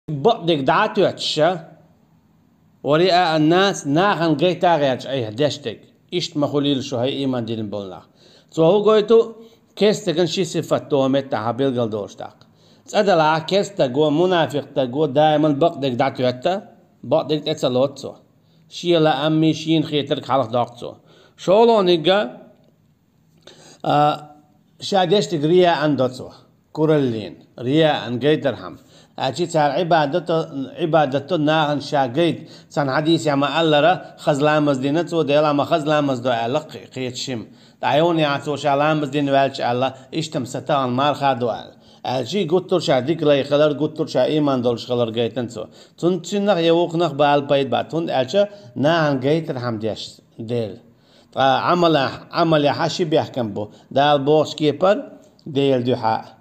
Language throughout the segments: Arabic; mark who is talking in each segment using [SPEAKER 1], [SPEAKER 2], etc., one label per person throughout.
[SPEAKER 1] بقدك دعاتوتش ورئاء الناس ناغن جيتا غيرش اي هدشتك اشت مخوليل شو هاي ايمان دين بولنا هو قويتو كيستكن شي صفتو متى حبيل قلدوشتاق تسأدلا كيستا قو منافق تقو دائما بقدك دعاتوتا بقدك تتسلوتسو شي لا امي شين خيترك حلق داقتسو شولو نيجا شادشتك رياء اندوتسو كورلين رياء ان جيترهم أجي تار عبادته ناهن شاقيت سان حديث يا ما ألرا خزلان مزدينتو ديلا ما خزلان مزدو ألق قيت شم تعيوني عطو شالان مزدين والش الله اشتم ستان مال خادو أجي قطر شاديك لا يخلر قطر شا إيمان دولش خلر جيتنسو تون تنخ يوقنخ بال بايد باتون أجا ناهن جيتر هم ديش ديل عمل حاشي بيحكم بو دال بوش كيبر ديل دو حق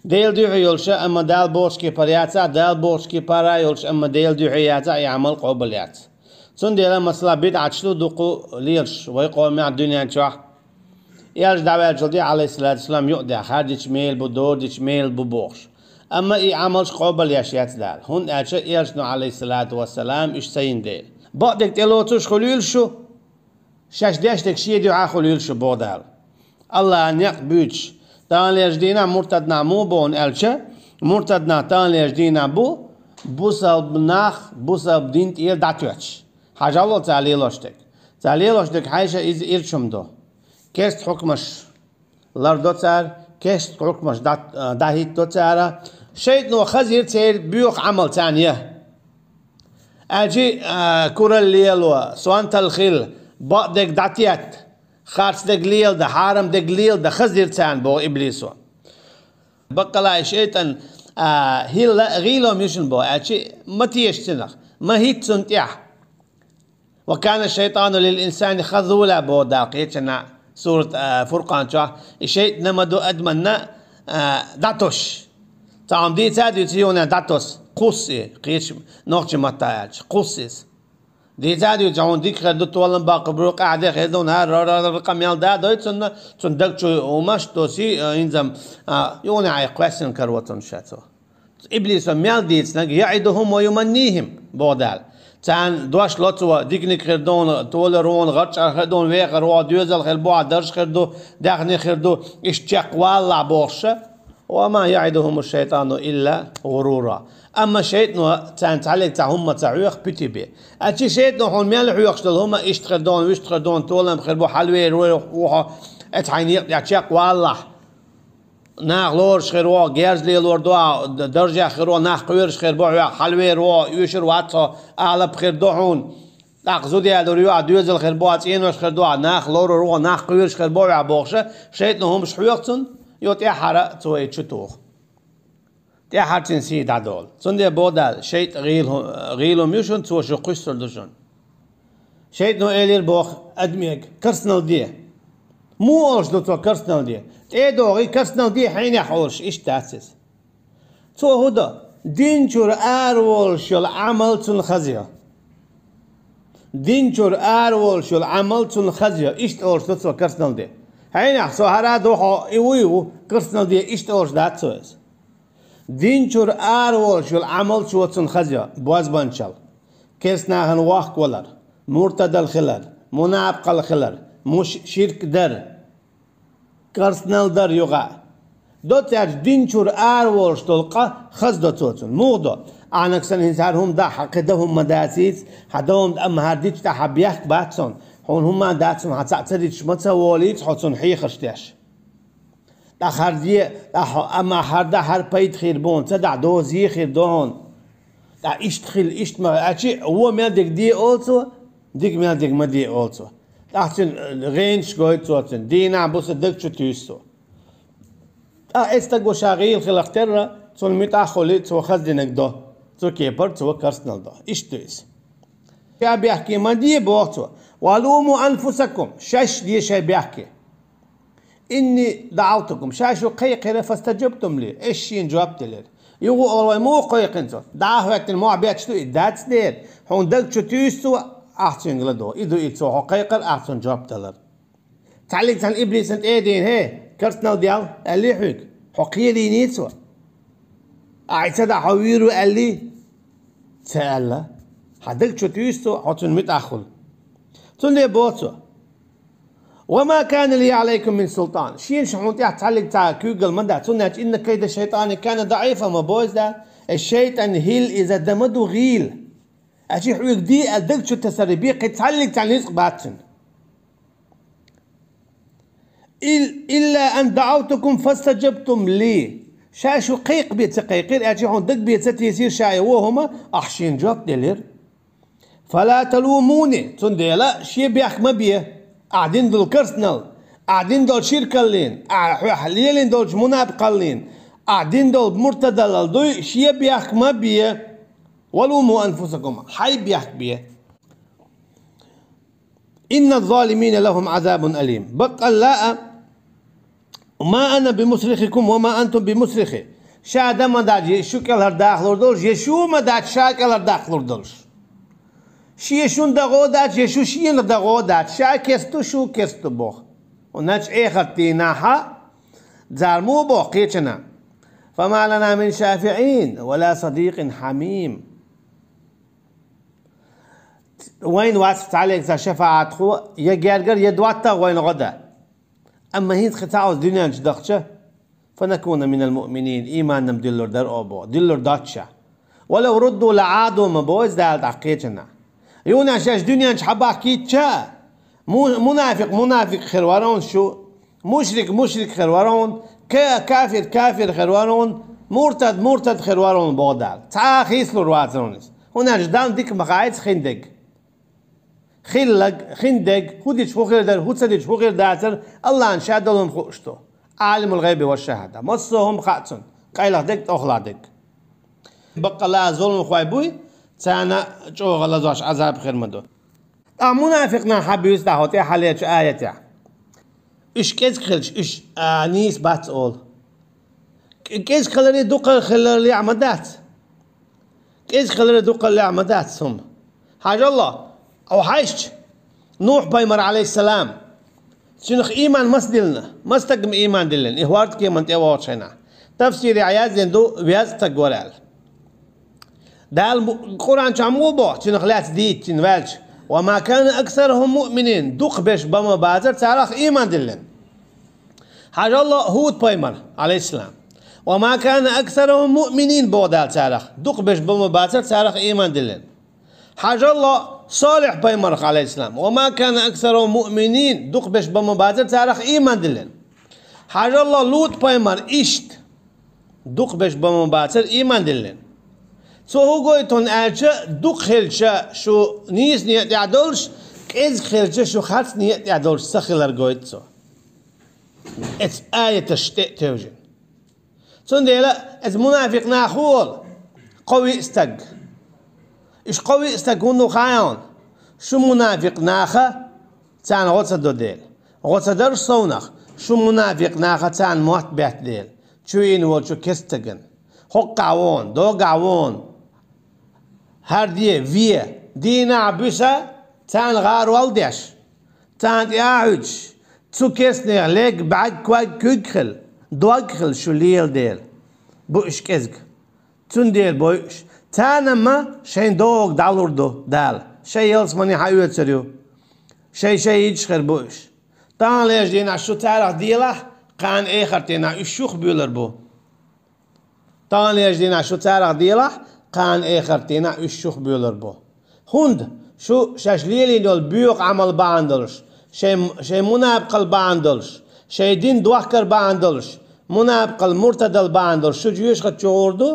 [SPEAKER 1] ديل دو يولش اما دال بوش كيبرياتsa دال بوش كيبرا يولش اما ديل دو ياتsa يعمل قبليات سن ديلا مثلا بيت عشلو دقو ليرش ويقول مع الدنيا تشوح يالش دعوة الجلدي عليه الصلاة والسلام يقدع خارجش ميل بدودش ميل ببوش اما اي عملش قبل ياشيات دال هون اتش يالشنو عليه الصلاة والسلام اش سين ديل بعدك تلوتوش خليل شو شاش داشتك شي دعاء خليل شو بودال الله ان يقبيتش تان ليجدينا مرتدنا مو بون الچه مرتدنا تان ليجدينا بوسل ناخ بوسل دينت اير داتوچ حاجالو تعليلوشتك حاجه از ايرچمدو كست حكمش لردو تار كست حكمش داهيت دو تارا شيء نو خزير تير بيوخ عمل ثانيه اجي كورل ليلو سوانت الخيل بعدك داتيات خارج دقليل ده حارم دقليل ده خزير تان بو إبليسو بقلا شيطان هيلا غيلو ميشن بو أشي ما تيشتنخ ما هي تسنتيح وكان الشيطان للإنسان خذولا بو داقيتنا سورة فرقان شو الشيء نمدو أدمنا داتوش تعم دي تادي تيونا داتوس قصي قيش نوخش متاج قصيس دي زادو جون ديك خدو تولن باق بروق قاعده خدون ها رقم يال دا دوت سن دكچو وماش توسي انزم يوني اي كويشن كروتون شاتو ابليس ميال ديتس نك يعدهم ويمنيهم بودال تان دوش لوتو ديكني خردون تولرون غچ خردون وي خروا دوزل خربو درش خردو دخني خردو اشتق والله بوشه وما يعدهم الشيطان الا غرورا اما شيطان تان تعلق تاهم تعوق بتبي اتشي شيطان هون مال حيقشتل هما اشتخدون ويشتخدون تولم خربو حلوي روح اتعينيق ياتشق والله ناخ لورش خيروا جيرز لي لور دوا درجه خيروا ناخ قويرش خيربو حلوي رو يشر واتو على بخيردوحون تاخذو دي دوريو دوزل خيربو اتينوش خيردو ناخ لور رو ناخ قويرش خيربو بوخشه شيطان هم حيقتن يوتي حرا توي تشتوخ تي حرتين سي دادول سندي بودال شيط غيلو ميشون تو شو قصر دوشون شيط نو الير بوخ ادميك كرسنال دي مو اورش دو تو كرسنال دي تي دوغي كرسنال دي حين يحورش ايش تاسس تو هدا دينجور ارول شو العمل تن خزيا دينجور ارول شو العمل تن خزيا ايش اورش دو تو كرسنال دي حين يحسو هرا دوخو ايويو كرسنال دي ايش اورش دات سويس دينجور ارول شو العمل شو تن خزيا بواز بانشال كيسنا هن واخ ولر مرتد الخلر منافق الخلر مش شرك در كرسنال در يوغا دو تاج دينجور ارول شتلقى خز دو توتن موغدو عنك سن هم دا حقدهم مداسيس حدهم ام هرديت تحبيك باتسون هون هم داتسون هتعتريش متى وليت حتون حي خشتاش دخردية اما هردا هر بيت خير بون تدع دوزي خير دون دا اشتخل اشت ما اشي هو مالدك دي اولسو ديك مالدك ما دي اولسو تحسن غينش قويت صوتن دينا بوس دك شو تيسو استقو شاغيل خلقتر تون ميتا خوليت تو خزدنك دو تو كيبر تو كرسنال دو اشتويس يا بيحكي ما دي بوقتو ولوموا انفسكم شاش دي شي بيحكي إني دعوتكم شاشو قيقرة فاستجبتم لي إيشين جوابت لي يقول والله مو قيق انتو دعاه وقت الموع بيتشتو إدات سنير هون دلك شو تيستو أحسن غلدو إدو إتسو قيقر أحسن جوابت لي تعليق عن إبليس انت إيه دين هي كرتنا ديال اللي حيك حقية دينيتسو أعتدى حويرو قال لي سألا حدك شو تيستو حطن متأخل تنلي بوتو وما كان لي عليكم من سلطان شين شحنتي تعلق تاع كوجل مدى تنات إن كيد الشيطان كان ضعيفا ما بوز ده الشيطان هيل إذا دمدو غيل أشي حويك دي أدك شو تسربيه قد تعلق تاع نسق باتن إلا أن دعوتكم فاستجبتم لي شاشو قيق بيت قيقير أجي هون دق بيت يصير شاي وهما أحشين جوب ديلر فلا تلوموني تندي لا شي بيحك ما بيه قاعدين دول كرسنال قاعدين دول شركلين حليلين دول منافقين قاعدين دول مرتدل دول شي بيحك ما بيه ولوموا أنفسكم حي بيحك بيه إن الظالمين لهم عذاب أليم بقى لا ما أنا بمصرخكم وما أنتم بمصرخي شادا ما داجي شو كلر داخل دولش يشو ما داج شا كلر داخل دولش شي شون دغو داج يشو شين دغو داج شا كستو شو كستو بوخ وناج إخرتيناها زارمو بوخ كيتشنا فما لنا من شافعين ولا صديق حميم وين واسفت عليك شفاعة خو يجرجر يدواتا وين غدا أما هي تختعوز دنيا جدخشة فنكون من المؤمنين إيماننا بدلور در أبو دلور داتشا ولو ردوا لعادوا مبوز دال تعقيتنا يونا شاش دنيا حبا كيتشا منافق خروارون شو مشرك خروارون كافر خروارون مرتد خروارون بودال تا خيسلو رواترونس هنا جدان ديك مقاعد خندق خندق هوديش فو غير دار هودسديش فو غير داتر الله انشاد لهم خوشتو عالم الغيب والشهادة مصهم خاتون قايلة دك أخلا دك بقى لا ظلم خوايبوي تانا جو غلظاش عذاب خير مدو منافقنا حبي يستحوتي حاليش آية إيش كيز خلش إيش نيس بات أول كيز خلري دوق خلري عمدات كيز خلري دوق اللي عمدات ثم حاجة الله أو حاجة نوح بايمر عليه السلام شنخ إيمان مسدلنا مستقم إيمان دلن إهوارت كي من تيوات هنا تفسير عياز لندو بياز تقولال دال القرآن شامو بو شنخ لا تديت شنفالش وما كان أكثرهم مؤمنين دوق بيش بما بازر تعرف إيمان دلن حاجة الله هود بايمر عليه السلام وما كان أكثرهم مؤمنين بودال تعرف دوق بيش بما بازر تعرف إيمان دلن حاجة الله صالح بايمرخ عليه السلام وما كان أكثرهم مؤمنين دوق بيش بمبادر تعرف إيمان دلن حاجة الله لوط بايمر إشت دوق بيش بمبادر إيمان دلن سو هو قويتون آجا دوق خلشا شو نيس نيت يعدولش كيز خلشا شو خالص نيت يعدولش سخلر قويت سو اتس آية تشتئ توجن سون ديلا اتس منافق ناخول قوي استق إيش قوي استكونوا خايون شو منافق ناخا تان غوصة ديل غوصة در صونخ شو منافق ناخا تان موت بيت ديل شو ينول شو كستغن حق عوون دوغ عوون هرديه فيه دينا عبسا تان غار والديش تان ياعج تسو كسنير ليك بعد كواك كوكخل دوغخل شو ليل ديل بوش كزق تون ديل بوش تانا ما شين دوغ دالور دال شي يلس ماني حيوت سريو شي يجخر بوش تان ليش دينا شو تعرف ديله قان اخر تينا الشوخ بيولر بو تان ليش دينا شو تعرف ديله قان اخر تينا الشوخ بيولر بو هند شو شاشليلي دول بيوق عمل باندلش شي منافق باندلش شي دين دوخكر باندلش منافق المرتدل باندلش شو جيوش خد شوردو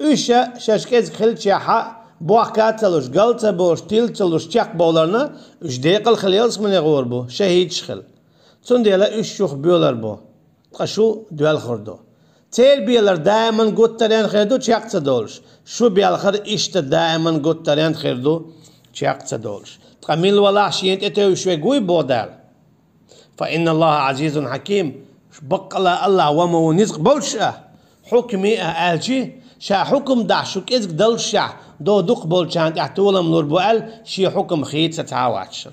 [SPEAKER 1] Üçe şaşkez khilçaha buaqatılış galta boş tilçılış çaq bolarına üç deqil khiliyals mı ne qor bu şehit xil son dela üç şux biolar bu qaşu dual xurdu terbiyeler daiman gottaren xirdu çaqça dolş şu bialxir işte daiman gottaren xirdu çaqça dolş qamil wala şiyent ete şwe guy bodal fa inna Allah azizun hakim baqala Allah wa munizq bolşa hukmi alji شا حكم دع شو كيزك دل شا دو دقبل شان تحتولم نور بوال شي حكم خيت ستعواتشن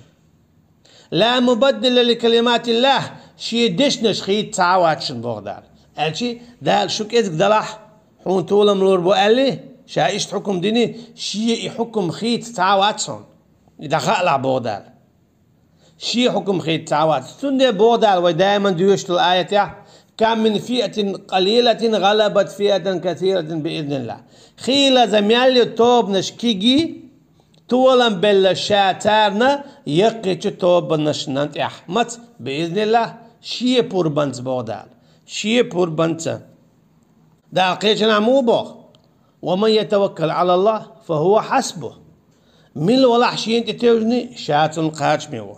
[SPEAKER 1] لا مبدل لكلمات الله شي دشنش خيت تعواتشن بغدار الشي دال شو كيزك دلح هون تولم لور بو ألي شايشت حكم ديني شيء حكم خيت تعواتهم إذا خلع بودال شيء حكم خيت تعوات سندي بودال ودائما ديوشت الآية كم من فئة قليلة غلبت فئة كثيرة بإذن الله خيلة زميالي توب نشكيجي تولم بلا شاتارنا يقيت توب نشنانت أحمد بإذن الله شيء بوربانت بودال شيء بوربانت دا قيتنا موبو ومن يتوكل على الله فهو حسبه من ولا حشين تتوجني شاتن قاچميو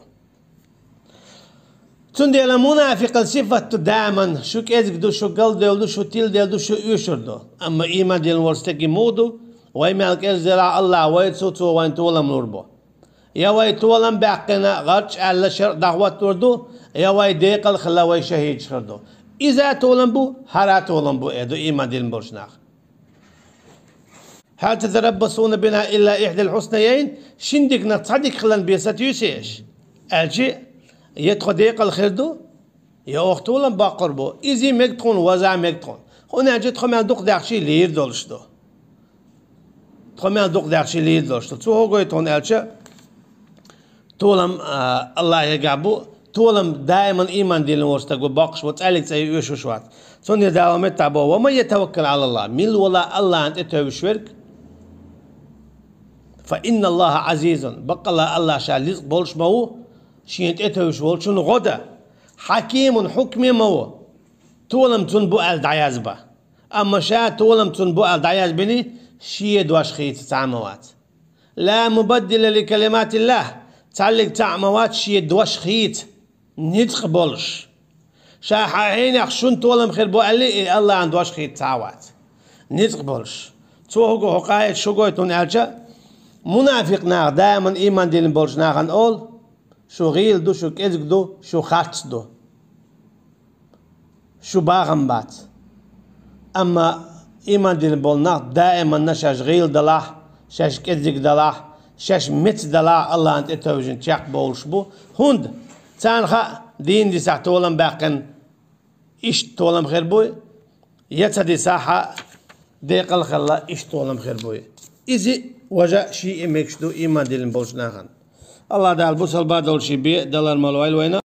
[SPEAKER 1] تندي المنافق صفة دائما شو كيزك شو قل دو شو تيل دو شو يشردو اما ايمان ديال ورستكي مودو ويما الكيزرع الله ويتسوتو وين تولم نوربو يا وي تولم باقنا غرش على شر دعوة توردو يا وي ديقل خلا وي شهيد شردو إذا تولم بو هرا تولم بو إدو إيمان ديال برشناخ هل تتربصون بنا إلا إحدى الحسنيين شندك نتصدق خلان بيسات يسيش أجي يدخل ديق الخردو يا أختولم باقربو إزي مكتخون وزع مكتخون هنا أجي تخمي دوق داخشي لير دولشتو تخمي دوق داخشي لير دولشتو تو هو قويتون ألشا تولم الله يقعبو تولم دائما إيمان ديال ورستك وباقش وتسألك تسأي وشوات سوني داومت تابو وما يتوكل على الله ميل ولا الله أنت توشورك فإن الله عزيز بقى الله شاليز بولش مو شينت اتوش بولشون غدا حكيم حكم مو تولم تنبو الدعيازبا أما شا تولم تنبو الدعياز بني شي دواش خيت تعموات لا مبدل لكلمات الله تعلق تعموات شي دواش خيت نتخ بولش شا حين يخشون تولم خير بو اللي الله عند دواش خيت تعوات نتخ بولش توهو حقايت شو تون ألجا منافق ناغ دائما إيمان ديلن بولش ناغن أول شو غيل دو شو كيزك دو شو خاتس دو شو باغم بات أما إيمان ديلن بول ناغ دائما نشاش غيل دلاه شاش كيزك دلاه شاش مت دلاه الله أنت اتوجن تشاق بولش بو هند تانخا دين دي ساح تولم باقن إيش تولم خير بوي يتسدي ساحة ديق الخلا إيش تولم خير بوي إذا وجاء شيء مكشدو إيمان ديلن بولش ناغن الله دال بوصل بعد أول شيء بي دلار مالويل وينا